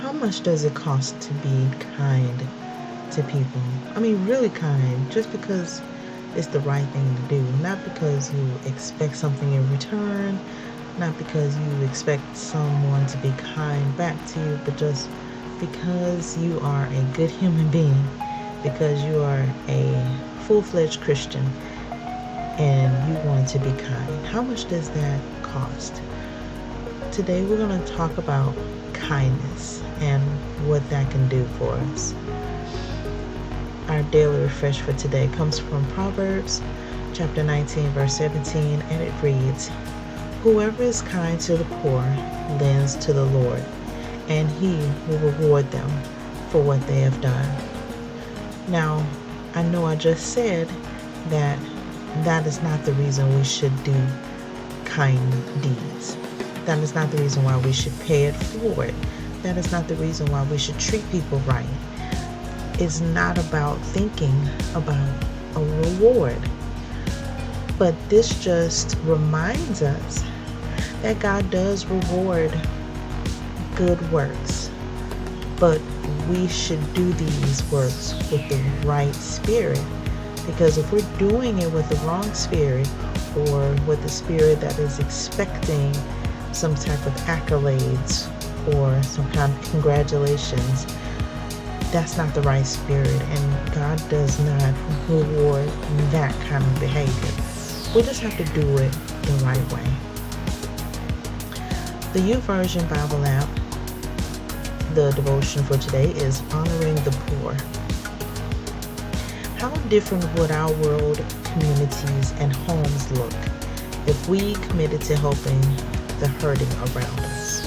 How much does it cost to be kind to people? I mean, really kind, just because it's the right thing to do, not because you expect something in return, not because you expect someone to be kind back to you, but just because you are a good human being, because you are a full-fledged Christian and you want to be kind. How much does that cost? Today we're going to talk about kindness and what that can do for us. Our daily refresh for today comes from Proverbs chapter 19 verse 17, and it reads, "Whoever is kind to the poor lends to the Lord, and he will reward them for what they have done." Now, I know I just said that that is not the reason we should do kind deeds. That is not the reason why we should pay it forward. That is not the reason why we should treat people right. It's not about thinking about a reward. But this just reminds us that God does reward good works. But we should do these works with the right spirit. Because if we're doing it with the wrong spirit, or with the spirit that is expecting some type of accolades or some kind of congratulations, that's not the right spirit, and God does not reward that kind of behavior. We just have to do it the right way. The YouVersion Bible app, the devotion for today is Honoring the Poor. How different would our world, communities, and homes look if we committed to helping the hurting around us?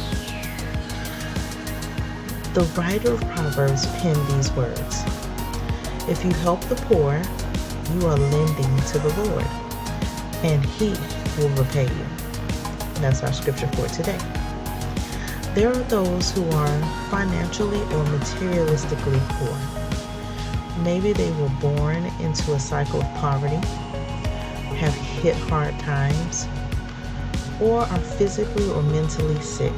The writer of Proverbs penned these words: "If you help the poor, you are lending to the Lord, and He will repay you." That's our scripture for today. There are those who are financially or materialistically poor. Maybe they were born into a cycle of poverty, have hit hard times, or are physically or mentally sick.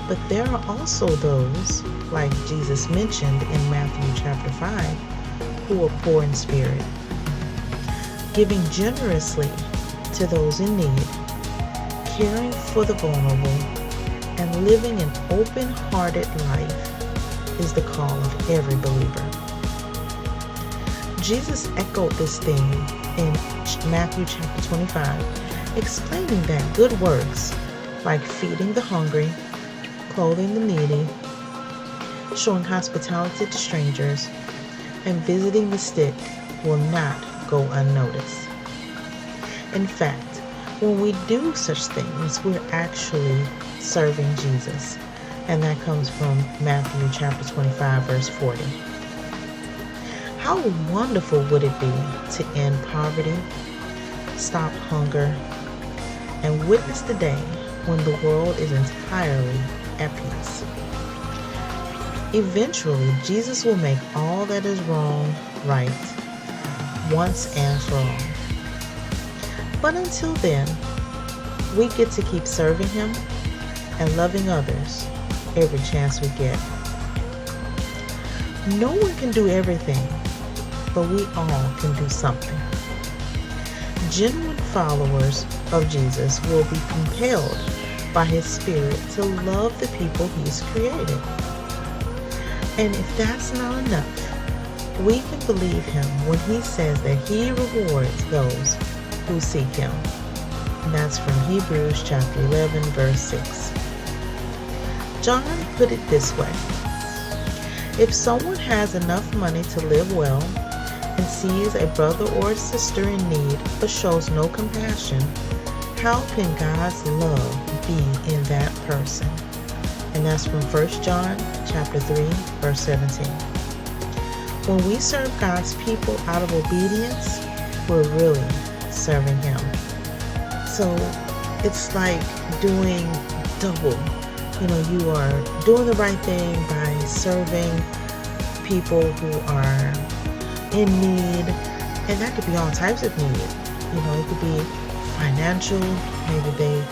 But there are also those, like Jesus mentioned in Matthew chapter 5, who are poor in spirit, giving generously to those in need, caring for the vulnerable, and living an open-hearted life is the call of every believer. Jesus echoed this theme in Matthew chapter 25, explaining that good works, like feeding the hungry, clothing the needy, showing hospitality to strangers, and visiting the sick, will not go unnoticed. In fact, when we do such things, we're actually serving Jesus. And that comes from Matthew chapter 25, verse 40. How wonderful would it be to end poverty, stop hunger, and witness the day when the world is entirely at peace. Eventually, Jesus will make all that is wrong right, once and for all. But until then, we get to keep serving Him and loving others every chance we get. No one can do everything, but we all can do something. Genuine followers of Jesus will be compelled by His Spirit to love the people He's created. And if that's not enough, we can believe Him when He says that He rewards those who seek Him. And that's from Hebrews chapter 11, verse 6. John put it this way: if someone has enough money to live well and sees a brother or a sister in need but shows no compassion, how can God's love be in that person? And that's from 1 John chapter 3, verse 17. When we serve God's people out of obedience, we're really serving Him. So it's like doing double. You are doing the right thing by serving people who are in need, and that could be all types of need. It could be financial, maybe they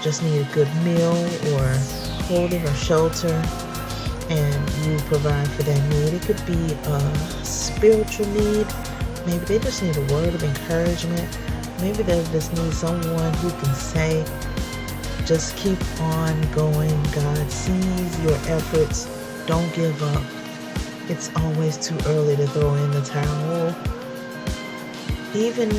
just need a good meal or clothing or shelter. and you provide for that need. It could be a spiritual need. Maybe they just need a word of encouragement. Maybe they just need someone who can say, just keep on going. God sees your efforts. Don't give up. It's always too early to throw in the towel. Even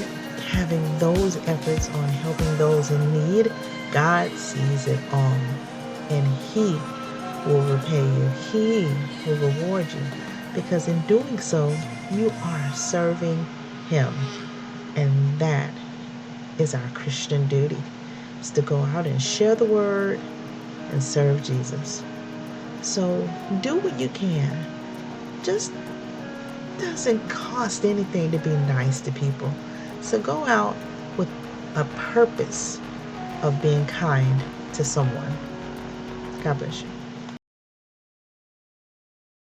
having those efforts on helping those in need, God sees it all. And He will repay you. He will reward you. Because in doing so, you are serving Him. And that is our Christian duty. Is to go out and share the word and serve Jesus. So do what you can. Just doesn't cost anything to be nice to people. So go out with a purpose of being kind to someone. God bless you.